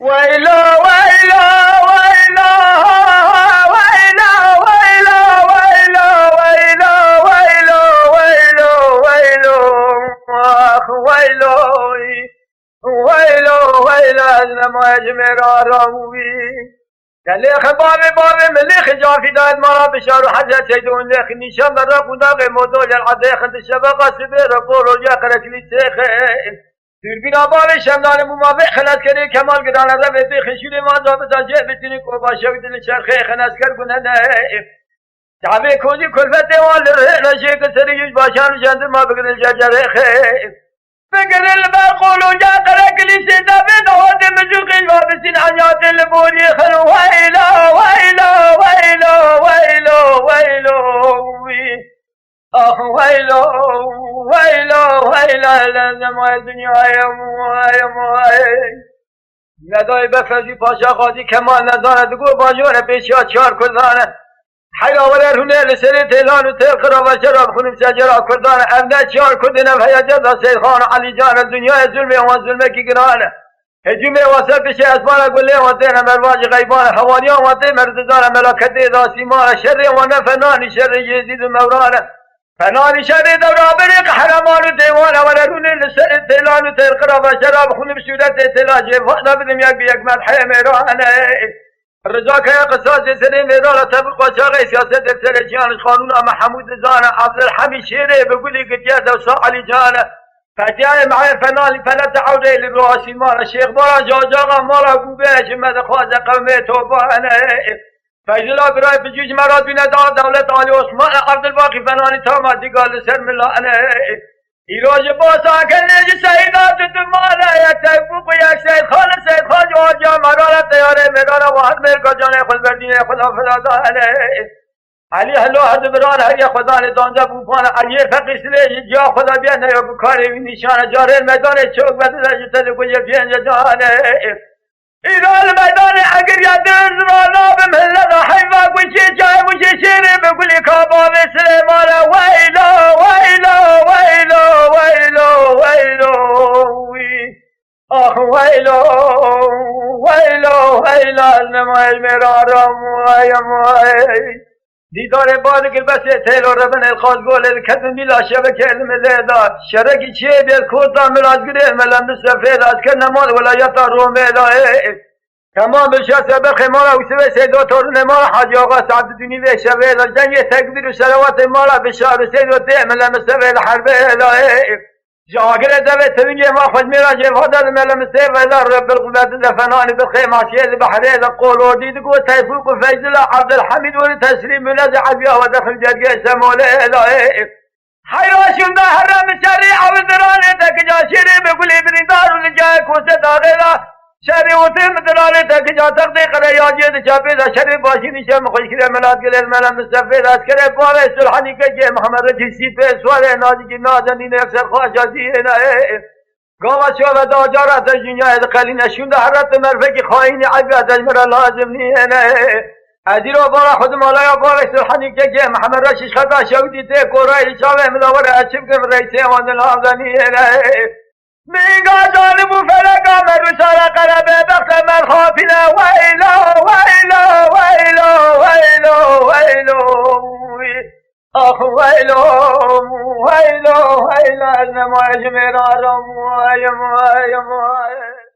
ويلو ويلو ويلو ويلو ويلو ويلو ويلو ويلو ويلو ويلو اخ ويلو ويلو ويلو لما يجمر راوي قال خبابي بابي مليخ جافي داد مرا بشار حزة سيدون ليخ نشام رب وداغ موضوع العديخ انت الشبقة سبير قولوا جاقرك لسيخين دوربین آباد شمدان موافق خلاص کردی کمال گدان رفت به خشولی ما ضابط جه بتونی کو باشه بدون چرخه خلاص کرد کنه نه تعبه کوزی کلفت دیوال رشه کسری یوش باشان جند ما بگرد ججره خیر بگرد بقولو جا قرقلی سیدا به دواد مجوقی و بسین عنیات لبوری خلو ویلو ویلو ویلو ویلو ویلو آخ ویلو ویلو ویلو لنمای دنیای موای ندای بفرزی پاشا خادی کمال نداند گو باجور پیشیا چار کردانه حیراوله رونه لسری تیلان و تیل خراب شراب خونم سجرا کردانه امده چار کردنه و هیجد سید خان علی جان دنیای ظلمه و ظلمه کی گرانه هجوم واسه پیش اسمان گله و دین مرواج غیبان حوالیان و دین مرددان ملاکت داسیمان شر و نفنان شر یزید و مورانه فنان شر دورا بریق حرمان و دیوان و رون لسر تیلان و تیل قراب شراب خونم صورت تلاجه وانا بدم یک بیک مدحه میرانه رضا که قصاص سری میدان طبق و شاقه سیاست اکثر جانش قانون محمود زانه عبدالحمید شیره بگولی گتیت و سا علی جانه فتیه معای فنان فلت عوده لرواسی مالا شیخ بارا جاجاقا مالا گوبه جمد خواه قومه توبانه فیضلا برای بجوج مراد بین دولت آلی عثمان عبدالباقی فنانی تاما دیگال سر ملانه ایراج باسا کنج سیدات دمالا یک تفوق و یک سید خان سید خان جواجا مرارت دیاره میدانه و حد مرکا جانه خود بردینه خدا فلادانه علی هلو حد بران هر خدا دانده بوپانه علی فقی سلیه جا خدا بیانه یا بکاره وی نشانه جاره میدانه چوک بدده جتد کجا بینجا جانه ایران میدان اگر یادر رانا به ملت حیوا گوشه جای گوشه شیره بگولی کاباب سلیمان ویلو ویلو ویلو ویلو ویلو آخ ویلو ویلو ویلو نمایش مرارم ویم دیدار باد که بس تیل و ربن الخاص گوله کدن بیلا شبکه علم لیداد شرکی چیه بیاد کوتا ملازگره ملند سفید از که نمان ولایتا رومه لایه تمام بشاسه بخمارا وسوه سیدو تورن مالا حاجی آقا سعد دونی و شویل جنگ تکبیر و سلوات مالا بشار سیدو تیم لمسوه الحربه لایه جاگر دوه تبینگی ما خود میرا جفادر ملمسه ویلا رب القوات دفنانی بخیم عشیه بحره قول و دیدگو تیفوق و فیضلا عبدالحمید و تسلیم منز عبیه و دخل جرگه سموله الهه حیراشون ده حرم شری عوضرانه تکجا شیره بگولی بریندار و لجای کوسه داغیلا شری وطیم درانه تکجا تقدی قره یاجید چاپید شری باشی نیشم خوشکره ملاد گلل ملم مستفید اسکره باره سلحانی که محمد رجیسی به سوال نازی که نازنین اکثر خواهشازی نهه گاما شو داجار از دنیای قلی نشونده حرت مرفق خواهین عبی از اجمر لازم نیه نه ازی رو بارا خود مالای بارا سلحانی که محمد رشیش خطا شودی ته کورای چاوه ملاور اچب کم رئیسه واندن آمدنیه نه میگا جانبو فلکا مرسال قربه بخت مرخافینه ویلو ویلو ویلو ویلو ویلو آخ ویلو ویلو ویلو از نمایش میرارم ویم ویم ویم